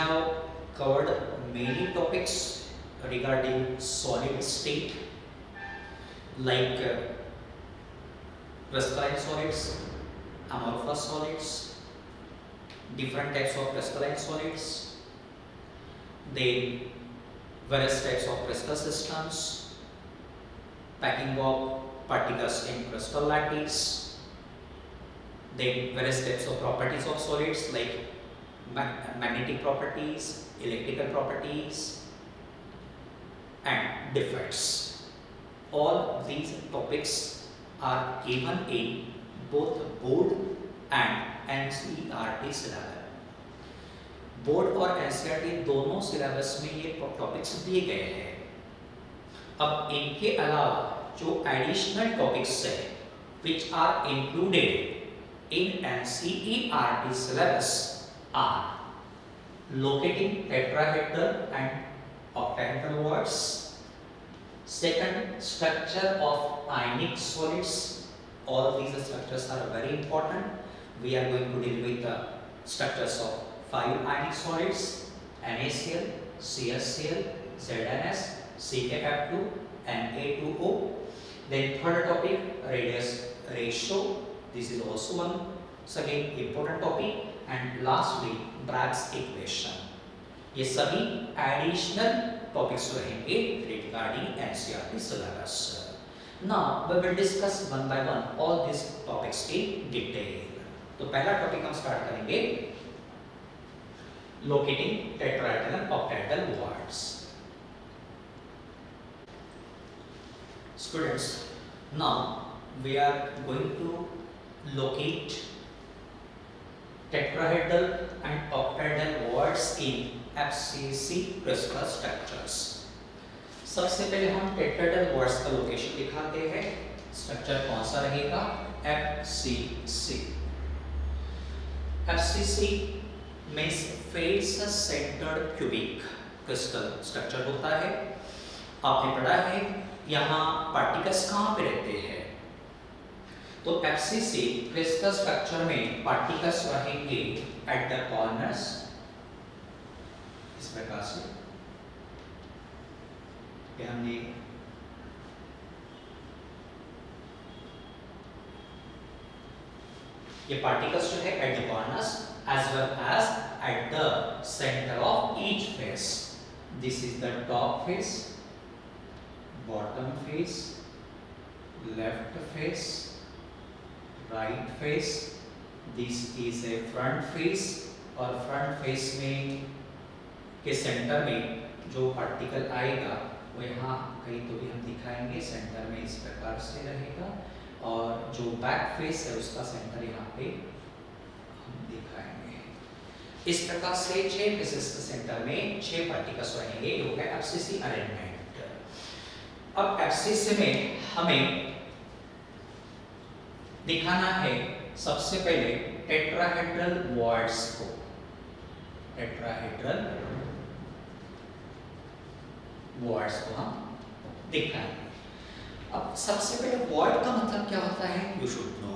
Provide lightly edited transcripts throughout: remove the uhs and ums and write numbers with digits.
have covered many topics regarding solid state like crystalline solids, amorphous solids, different types of crystalline solids, then various types of crystal systems, packing of particles in crystal lattice, then various types of properties of solids like magnetic properties, electrical properties, and defects. All these topics are given in both board and NCERT syllabus. Board और NCERT दोनों syllabus में ये topics दिए गए हैं। अब इनके अलावा जो एडिशनल टॉपिक्स है which are included in NCERT syllabus are locating tetrahedral and octahedral words, second, structure of ionic solids. All these structures are very important. We are going to deal with the structures of 5 ionic solids: NaCl, CaCl, ZnS, CkF2, Na2O. Then third topic, radius ratio. This is also one again important topic. And lastly, Bragg's equation. ये सभी additional topics रहेंगे regarding NCERT syllabus. Now we will discuss one by one all these topics in detail. तो पहला topic हम start करेंगे locating tetrahedral and octahedral words. Students, now we are going to locate tetrahedral and octahedral words in FCC crystal structures. सबसे पहले हम tetrahedral voids का location दिखाते हैं। स्ट्रक्चर कौन सा रहेगा? FCC. FCC means face centered cubic crystal structure होता है। आपने पढ़ा है यहाँ पार्टिकल्स कहाँ पे रहते हैं? तो FCC क्रिस्टल स्ट्रक्चर में पार्टिकल्स रहेंगे एट द कॉर्नर्स, इस प्रकार से। हमने ये पार्टिकल्स जो है at the corners as well as at the center of each face. This is the top face, bottom face, left face, right face. This is a front face और front face में के centre में जो particle आएगा वो यहाँ कहीं तो भी हम दिखाएंगे, सेंटर में इस प्रकार से रहेगा। और जो बैक फेस है उसका सेंटर यहाँ पे हम दिखाएंगे। इस प्रकार से 6 फेसेस के सेंटर में 6 पार्टिकल्स रहेंगे। ये हो गया FCC अरेंजमेंट। अब FCC में हमें दिखाना है सबसे पहले टेट्राहेड्रल वर्ड्स को। टेट्राहेड्रल वर्ड्स को हम दिखाएंगे। अब सबसे पहले वर्ड का मतलब क्या होता है? You should know.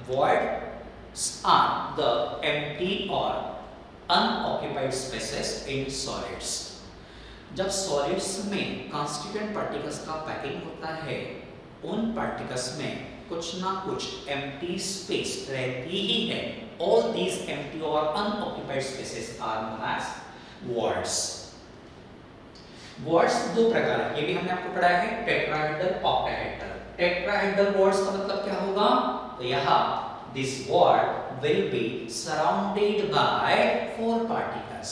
Voids are the empty और अनऑक्युपाइड स्पेसेस इन सॉलिड्स। जब सॉलिड्स में कॉन्स्टिट्यूएंट पार्टिकल्स का पैकिंग होता है, उन पार्टिकल्स में कुछ ना कुछ एम्प्टी स्पेस रहती ही है। ऑल दीज एम्प्टी और unoccupied spaces are known as voids. Voids दो प्रकार है, ये भी हमने आपको पढ़ाया है, टेट्राहेड्रल, ऑक्टाहेड्रल। टेट्राहेड्रल वर्ड्स का मतलब क्या होगा? तो यहाँ this void will be surrounded by 4 particles.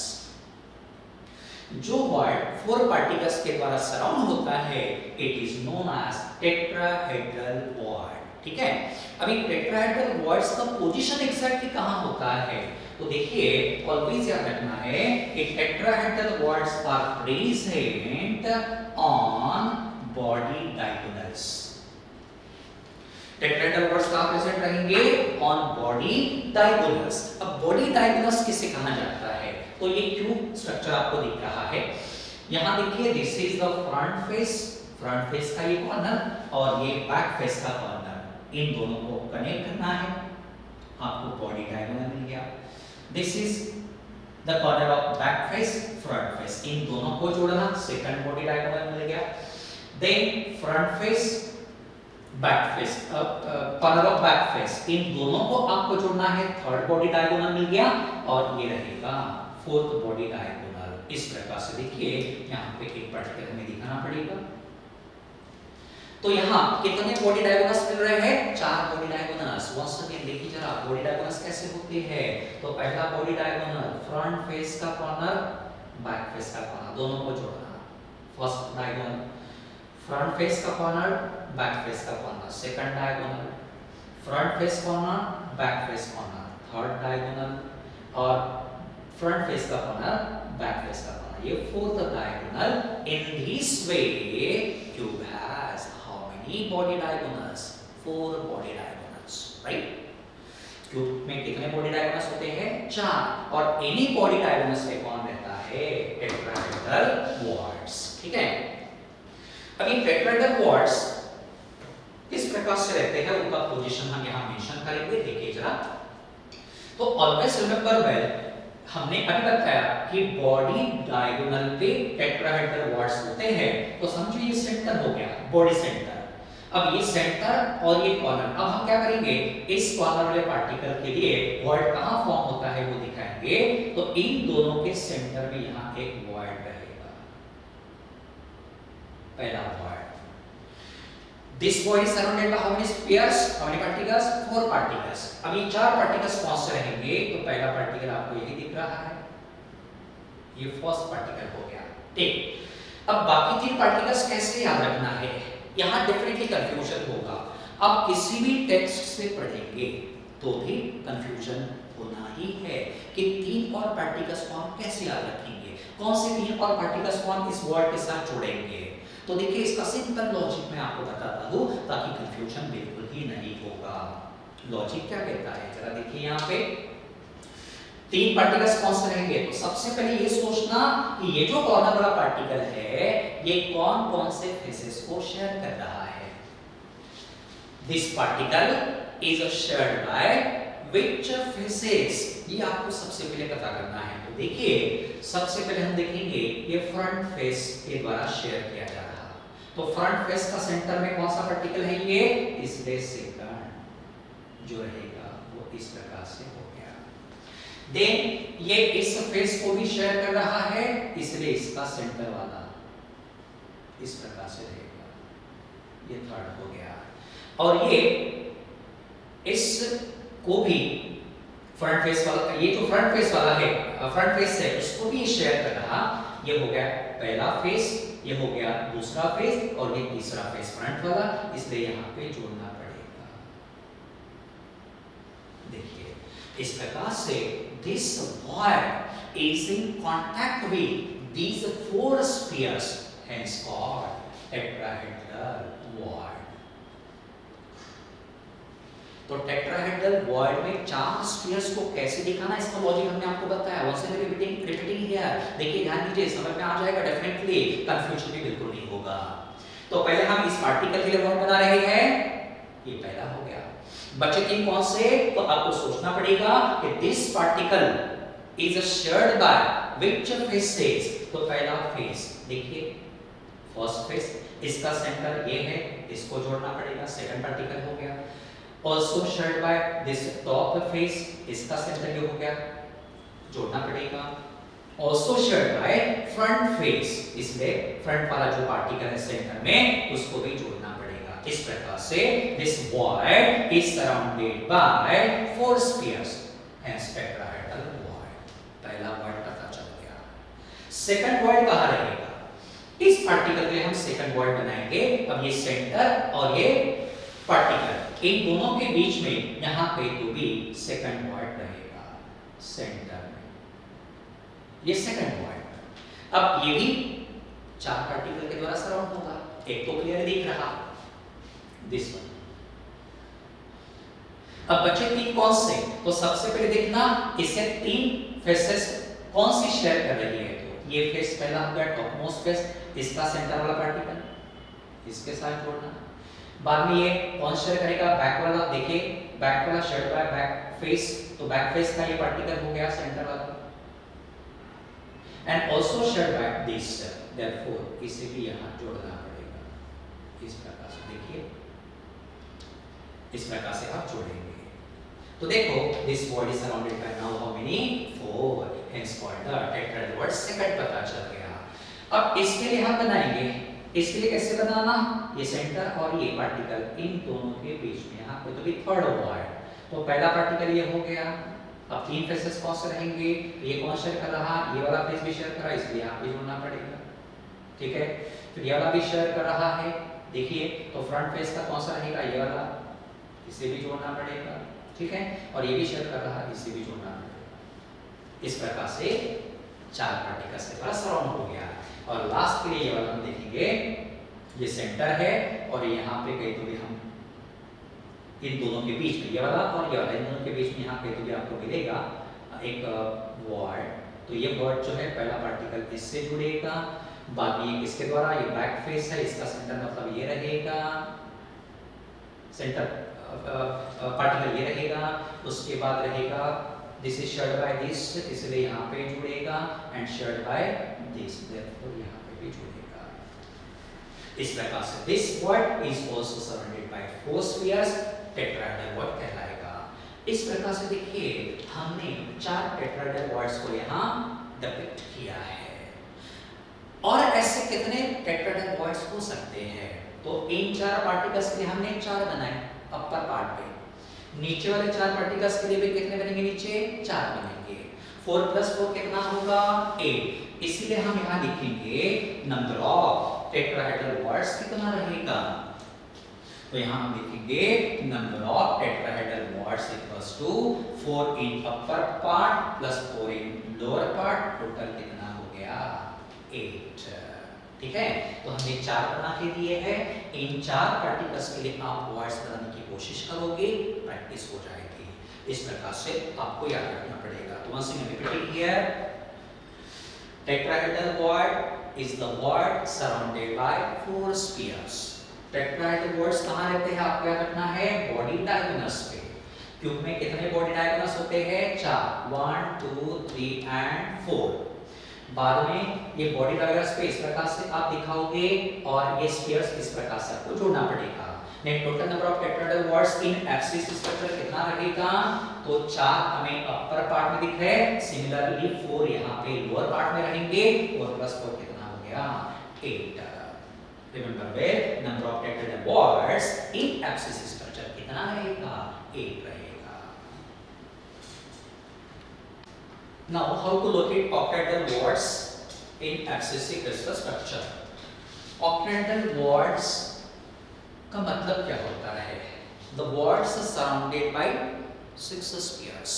जो वर्ड 4 पार्टिकल्स के द्वारा सराउंड होता है, it is known as tetrahedral void. ठीक है। अभी टेट्राहेड्रल वर्ड्स का पोजीशन एग्जैक्टली कहाँ होता है? तो देखिए, ऑलवेज याद रखना है कि tetrahedral voids are present on body diagonals. Tetrahedral voids कहाँ प्रेजेंट रहेंगे? On body diagonals. अब बॉडी डायगोनल्स किसे कहा जाता है? तो ये क्यूब स्ट्रक्चर आपको दिख रहा है। यहाँ देखिए, this is the front face का ये कॉर्नर और ये बैक फेस का कॉर्नर। इन दोनों को कनेक्ट करना है, आपको बॉडी डायगोनल मिल गया। This is the corner of back face, front face, इन दोनों को जोड़ना, सेकंड बॉडी डायगोनल मिल गया। Then front face, back face, corner of back face, इन दोनों को आपको जोड़ना है, थर्ड बॉडी डायगोनल मिल गया। और ये रहेगा फोर्थ बॉडी डायगोनल। इस प्रकार से देखिए यहाँ पे एक पर्टिकुलर हमें दिखाना पड़ेगा। तो यहाँ कितने बॉडी डायगोनल्स मिल रहे हैं? 4 बॉडी डायगोनल्स। वंस अगेन देखिए जरा बॉडी डायगोनल्स कैसे होते हैं। तो पहला बॉडी डायगोनल फ्रंट फेस का कॉर्नर, बैक फेस का कॉर्नर, दोनों को जोड़ना। फर्स्ट डायगोनल फ्रंट फेस का कॉर्नर, बैक फेस का corner. Second diagonal front face corner, back face corner. Third diagonal और फ्रंट फेस का कॉर्नर, बैक फेस का कॉर्नर। ये fourth diagonal. In this way cube has how many body diagonals? 4 body diagonals, right? Cube में कितने body diagonals होते हैं? 4। और any body diagonals में कौन रहता है? टेट्राहेड्रल क्वाड्स, ठीक है? अब ये टेट्राहेड्रल क्वाड्स किस प्रकार से रहते हैं, उनका पोजीशन हम यहां मेंशन करेंगे। देखिए जरा। तो ऑलवेज रिमेंबर वेल, हमने अभी बताया कि बॉडी डायगोनल पे टेट्राहेड्रल क्वाड्स होते हैं। तो समझो ये सेंटर हो गया, बॉडी सेंटर। अब ये सेंटर और ये कॉर्नर, अब हम क्या करेंगे, इस कॉर्नर वाले पार्टिकल के लिए वॉइड कहां फॉर्म होता है वो दिखाएंगे। तो इन दोनों के सेंटर में यहां एक वॉइड रहेगा, पहला void. This void is surrounded by how many spheres? How many particles? 4 particles. अब ये 4 particles कौन से रहेंगे? तो पहला पार्टिकल आपको यही दिख रहा है, ये फर्स्ट पार्टिकल हो गया, ठीक। अब बाकी 3 पार्टिकल्स कैसे याद रखना है? यहाँ डेफिनेटली कंफ्यूजन होगा। आप किसी भी टेक्स्ट से पढ़ेंगे तो भी कंफ्यूजन होना ही है कि 3 और पार्टिकल्स को हम कैसे याद रखेंगे, कौन से 3 और पार्टिकल्स को हम इस वर्ड के साथ जोड़ेंगे। तो देखिए इसका सिंपल लॉजिक मैं आपको बताता हूँ ताकि कंफ्यूजन बिल्कुल ही नहीं होगा। लॉजिक क्या कहता है, जरा देखिए यहाँ पे 3 पार्टिकल्स कौन से रहेंगे। तो सबसे पहले ये सोचना कि ये जो कॉर्नर वाला पार्टिकल है ये कौन कौन से फेसेस को शेयर कर रहा है। This particle is shared by which faces, ये आपको सबसे पहले पता करना है। तो देखिए सबसे पहले हम देखेंगे ये फ्रंट फेस के द्वारा शेयर किया जा रहा है। तो फ्रंट फेस का सेंटर में कौन सा पार्टिकल है ये, इसलिए सेकंड जो रहेगा वो इस प्रकार से हो गया। देन ये इस फेस को भी शेयर कर रहा है, इसलिए इसका सेंटर वाला इस प्रकार से रहेगा, ये थर्ड हो गया। और ये इस को भी फ्रंट फेस वाला, ये जो फ्रंट फेस वाला है, फ्रंट फेस है, उसको भी शेयर कर रहा, ये हो गया पहला फेस, ये हो गया दूसरा फेस और ये तीसरा फेस फ्रंट वाला, इसलिए यहाँ पे जोड़ना पड़ेगा। देखिए इस प्रकार से this void is in contact with these 4 spheres, hence called tetrahedral void. तो टेट्राहेड्रल वॉइड में 4 स्फीयर्स को कैसे दिखाना, इसका लॉजिक हमने आपको बताया। वंस अगेन रिपीटिंग हियर, देखिए ध्यान दीजिए, समझ में आ जाएगा डेफिनेटली, कंफ्यूजन भी बिल्कुल नहीं होगा। तो पहले हम इस पार्टिकल के लिए वॉइड बना रहे हैं, ये पहला हो गया। बचे 3 कौन से, तो आपको सोचना पड़ेगा कि this particle is shared by which faces. तो पहला फेस देखिए फर्स्ट फेस, इसका सेंटर ये है, इसको जोड़ना पड़ेगा, सेकंड पार्टिकल हो गया। Also shared by this top face, इसका सेंटर ये हो गया, जोड़ना पड़ेगा। Also shared by front face, इसलिए फ्रंट वाला जो पार्टिकल है सेंटर में उसको भी जोड़ना पड़ेगा। इस प्रकार से this void is surrounded by 4 spheres, hence tetrahedral void। पहला void पता चल गया। सेकंड void कहाँ रहेगा, इस पार्टिकल के लिए हम सेकंड void बनाएंगे। अब ये सेंटर और ये पार्टिकल, इन दोनों के बीच में यहाँ पे तो भी सेकंड वॉइड रहेगा सेंटर में, ये सेकंड वॉइड। अब ये भी 4 पार्टिकल के द्वारा सराउंड होगा, एक तो क्लियर दिख रहा, दिस वन। अब बचे 3 कौन से, तो सबसे पहले देखना इसे 3 फेसेस कौन सी शेयर कर रही है। तो ये फेस पहला हो गया टॉपमोस्ट फेस, इसका सेंटर वाला पार्टिकल इसके साथ जोड़ना। बाद में ये कौन शेयर करेगा, बैक वाला, देखिए बैक वाला शेयर बाय बैक फेस, तो बैक फेस का ये पार्टिकल हो गया सेंटर वाला, and also shared by this, therefore इसे भी यहाँ जोड़ना पड़ेगा। इस प्रकार से देखिए, इस प्रकार से आप जोड़ेंगे। तो देखो, this word is surrounded by now how many 4, hence called the tetrahedral word. Second पता चल गया। अब इसके लिए हम बनाएंगे, इसके लिए कैसे बनाना, ये सेंटर और ये पार्टिकल इन दोनों के बीच में यहाँ पे तो भी थर्ड वर्ड, तो पहला पार्टिकल ये हो गया। अब तीन फेसेस कौन से रहेंगे, ये कौन शेयर कर रहा, ये वाला फेस भी शेयर कर रहा है, इसलिए यहाँ पे जोड़ना पड़ेगा, ठीक है। फिर ये वाला भी शेयर कर रहा है, देखिए, तो फ्रंट फेस का कौन सा रहेगा, ये वाला, इसे भी जोड़ना पड़ेगा, ठीक है। और ये भी शेयर कर रहा है, इसे भी जोड़ना पड़ेगा। इस प्रकार से चार पार्टिकल से पूरा सराउंड हो गया। और लास्ट के लिए ये वाला हम देखेंगे, ये सेंटर है और यहाँ पे कहीं तो भी हम इन दोनों के बीच में, ये वाला और ये वाला, इन दोनों के बीच में यहाँ कहीं तो भी आपको मिलेगा एक वर्ड। तो ये वर्ड जो है पहला पार्टिकल इससे जुड़ेगा, बाद में इसके द्वारा, ये बैक फेस है, इसका सेंटर मतलब ये रहेगा, सेंटर पार्टिकल ये रहेगा। उसके बाद रहेगा this is shared by this, इसलिए यहाँ पे जुड़ेगा, and shared by this, therefore यहाँ पे भी जुड़ेगा। इस प्रकार से this word is also surrounded by 4 spheres, tetrahedral word कहलाएगा। इस प्रकार से देखिए, हमने 4 टेट्राहेड्रल वर्ड्स को यहाँ डिपिक्ट किया है। और ऐसे कितने टेट्राहेड्रल वर्ड्स हो सकते हैं, तो इन 4 पार्टिकल्स के लिए हमने 4 बनाए अपर पार्ट पे, नीचे वाले 4 पार्टिकल्स के लिए भी कितने बनेंगे, नीचे 4 बनेंगे। 4 + 4 कितना होगा, 8। इसलिए हम यहाँ लिखेंगे नंबर ऑफ टेट्राहेड्रल वर्ड्स कितना रहेगा, तो यहाँ हम लिखेंगे number of tetrahedral voids equals to 4 in upper part plus 4 in lower part, total कितना हो गया, 8, ठीक है। तो हमने 4 बना के दिए हैं। इन 4 पार्टिकल्स के लिए आप वर्ड्स बनाने की कोशिश करोगे, प्रैक्टिस हो जाएगी। इस प्रकार से आपको याद रखना पड़ेगा। तो once again repeat here, tetrahedral void is the void surrounded by 4 spheres. Tetrahedral voids कहाँ रहते हैं, आपको याद रखना है, बॉडी डायगोनल्स पे। क्यूब में कितने बॉडी डायगोनल्स होते हैं, 4, 1 2 3 एंड 4। बाद में ये बॉडी डायग्राम्स पे इस प्रकार से आप दिखाओगे और ये स्फीयर्स इस प्रकार से आपको जोड़ना पड़ेगा। Net total number of tetrahedral words in abscess structure कितना रहेगा, तो 4 हमें अपर पार्ट में दिख रहे हैं, सिमिलरली 4 यहाँ पे लोअर पार्ट में रहेंगे, और प्लस 4 कितना हो गया, 8। Remember well, number of tetrahedral words in abscess structure कितना रहेगा, 8 रहेगा। Now, how to locate octahedral words in abscisic crystal structure? Octahedral words का मतलब क्या होता है? The words are surrounded by 6 spheres.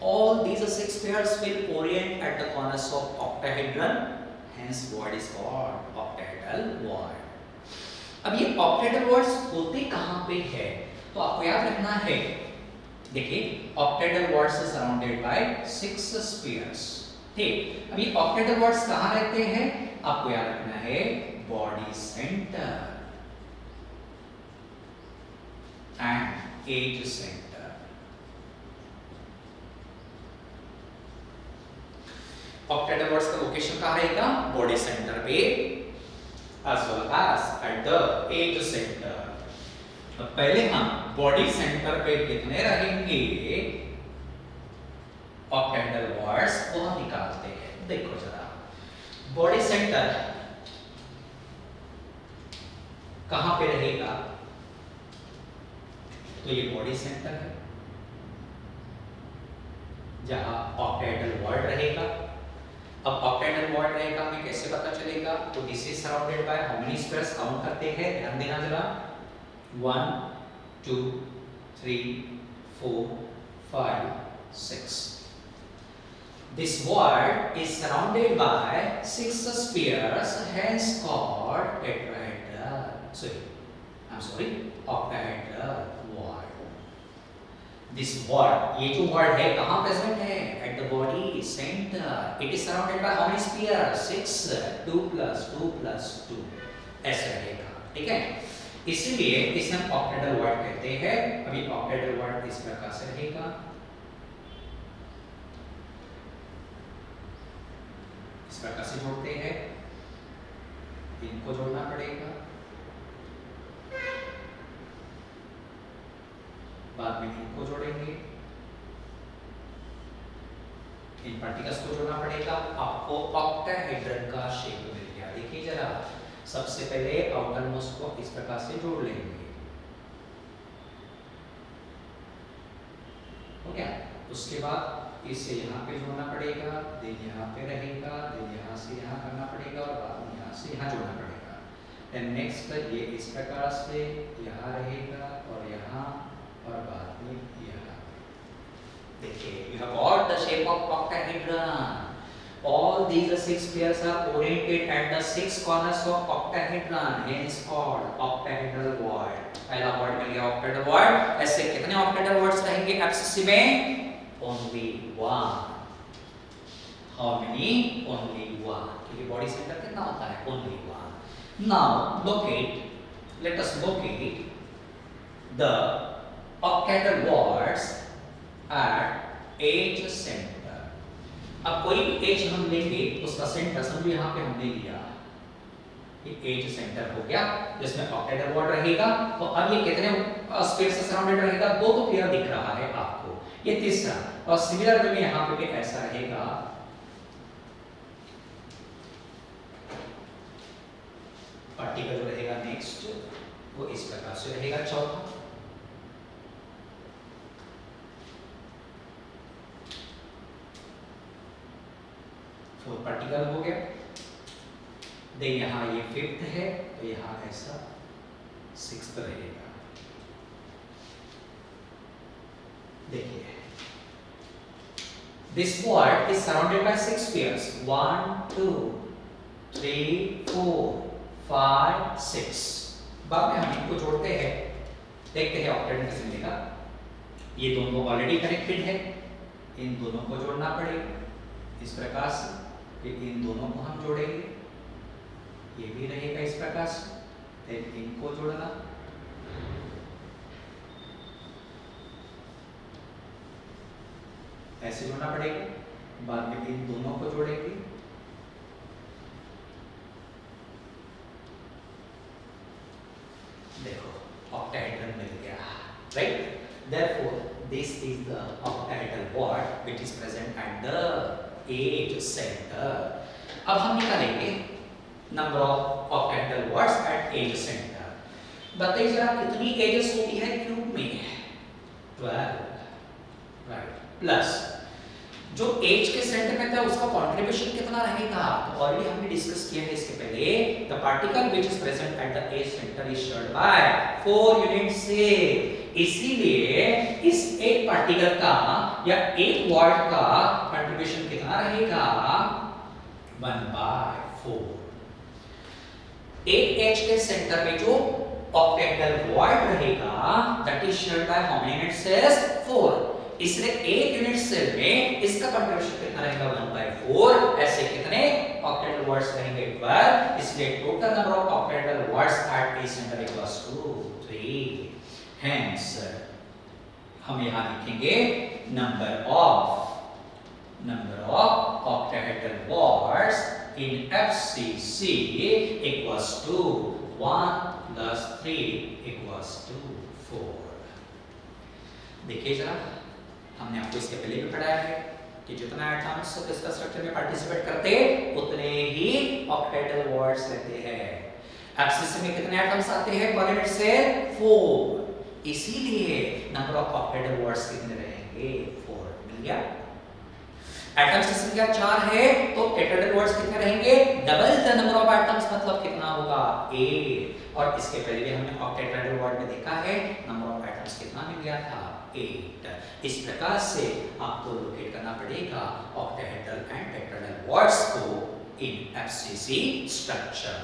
All these 6 spheres will orient at the corners of octahedron. Hence, word is called octahedral word. अब ये octahedral words होते कहाँ पे है? तो आपको याद रखना है, देखिए, octahedral words are surrounded by 6 spheres, ठीक। अब ये octahedral words कहाँ रहते हैं, आपको याद रखना है, body center and edge center। octahedral words का लोकेशन कहाँ रहेगा, body center पे as well as at the edge center। तो पहले हम बॉडी सेंटर पे कितने रहेंगे ऑक्टेहेड्रल वर्ड्स, वो हम निकालते हैं। देखो जरा, बॉडी सेंटर कहां पे रहेगा, तो ये बॉडी सेंटर है जहां ऑक्टेहेड्रल वर्ड रहेगा। अब ऑक्टेहेड्रल वर्ड रहेगा, हमें कैसे पता चलेगा, तो this is surrounded by how many squares, count करते हैं, ध्यान देना जरा, 1 2 3 4 5 6। This word is surrounded by 6 spheres, hence called tetrahedral. Octahedral word. This word, ये जो word है कहाँ present है? At the body center. It is surrounded by how many spheres? 6. 2 + 2 + 2 ऐसे रहेगा, ठीक है। इसलिए इसे हम ऑक्टेहेड्रल वर्ड कहते हैं। अभी ऑक्टेहेड्रल वर्ड इस प्रकार से रहेगा। इस प्रकार से जोड़ते हैं, इनको जोड़ना पड़ेगा, बाद में इनको जोड़ेंगे, इन पार्टिकल्स को जोड़ना पड़ेगा, आपको ऑक्टाहेड्रन का शेप मिल गया। देखिए जरा, सबसे पहले आउटर मोस्ट को इस प्रकार से जोड़ लेंगे, हो गया। उसके बाद इसे यहाँ पे जोड़ना पड़ेगा, देन यहाँ पे रहेगा, देन यहाँ से यहाँ करना पड़ेगा और बाद में यहाँ से यहाँ जोड़ना पड़ेगा। देन नेक्स्ट ये इस प्रकार से यहाँ रहेगा और यहाँ और बाद में यहाँ। देखिए, you have got the shape of octahedron. All these six pairs are oriented at the six corners of octahedron, hence called octahedral void. पहला वर्ड मिल गया octahedral void। ऐसे कितने octahedral words रहेंगे एफसीसी में? Only one. How many? Only one. क्योंकि body centre कितना होता है? Only one. Now locate. Let us locate the octahedral voids at edge center. अब कोई भी एज हम लेंगे, उसका सेंटर समझो यहाँ पे हमने लिया, ये एज सेंटर हो गया जिसमें ऑक्टेहेड्रल वॉर्ड रहेगा। तो अब ये कितने स्पेस से सराउंडेड रहेगा? दो तो क्लियर दिख रहा है आपको, ये तीसरा। और सिमिलर वे में यहाँ पे भी ऐसा रहेगा, पार्टिकल जो रहेगा नेक्स्ट वो इस प्रकार से रहेगा, चौथा। फोर्थ पार्टिकल हो गया, देन यहाँ ये फिफ्थ है तो यहाँ ऐसा सिक्स्थ रहेगा। देखिए, this word is surrounded by six pairs, 1 2 3 4 5 6। बाद में हम इनको जोड़ते हैं, देखते हैं ऑक्टेहेड्रन कैसे मिलेगा। ये दोनों ऑलरेडी कनेक्टेड है, इन दोनों को जोड़ना पड़ेगा इस प्रकार से, फिर इन दोनों को हम जोड़ेंगे, ये भी रहेगा इस प्रकार से, फिर इनको जोड़ना, ऐसे जोड़ना पड़ेगा, बाद में इन दोनों को जोड़ेंगे, देखो ऑक्टाहेड्रन मिल गया, right. Therefore, this is the octahedral word which is present at the edge center. अब हम निकालेंगे number of octahedral voids at edge centre. बताइए जरा कितनी एजेस होती है क्यूब में? 12, राइट। प्लस जो एज के सेंटर में था उसका कंट्रीब्यूशन कितना रहेगा? तो ऑलरेडी हमने डिस्कस किया है इसके पहले, the particle which is present at the edge centre is shared by 4 unit से। इसीलिए इस एक पार्टिकल का या एक वर्ड का कंट्रीब्यूशन कितना रहेगा? 1/4। एक एज के सेंटर में जो ऑक्टेहेड्रल वर्ड रहेगा that is shared by how many unit cells? 4। इसलिए एक यूनिट सेल में इसका कंट्रीब्यूशन कितना रहेगा? 1/4। ऐसे कितने ऑक्टेहेड्रल वर्ड्स रहेंगे? 12। इसलिए total number of octahedral voids at edge centre equals to 3। Hence, हम यहाँ लिखेंगे number of octahedral words in FCC equals to 1 plus 3 equals to 4। देखिए जरा, हमने आपको इसके पहले भी पढ़ाया है कि जितना एटम्स क्रिस्टल स्ट्रक्चर में पार्टिसिपेट करते उतने ही ऑक्टेहेड्रल वर्ड्स रहते हैं। FCC में कितने एटम्स आते हैं पर यूनिट सेल? 4। इसीलिए नंबर ऑफ ऑक्टेहेड्रल वर्ड्स कितने रहेंगे? 4। मिल गया। एटम्स की संख्या 4 है तो टेट्राहेड्रल वर्ड्स कितने रहेंगे? Double the number of atoms, मतलब कितना होगा? 8। और इसके पहले भी हमने ऑक्टेहेड्रल वर्ड में देखा है नंबर ऑफ एटम्स कितना मिल गया था? 8। इस प्रकार से आपको लोकेट करना पड़ेगा ऑक्टेहेड्रल एंड टेट्राहेड्रल वर्ड्स को इन FCC स्ट्रक्चर।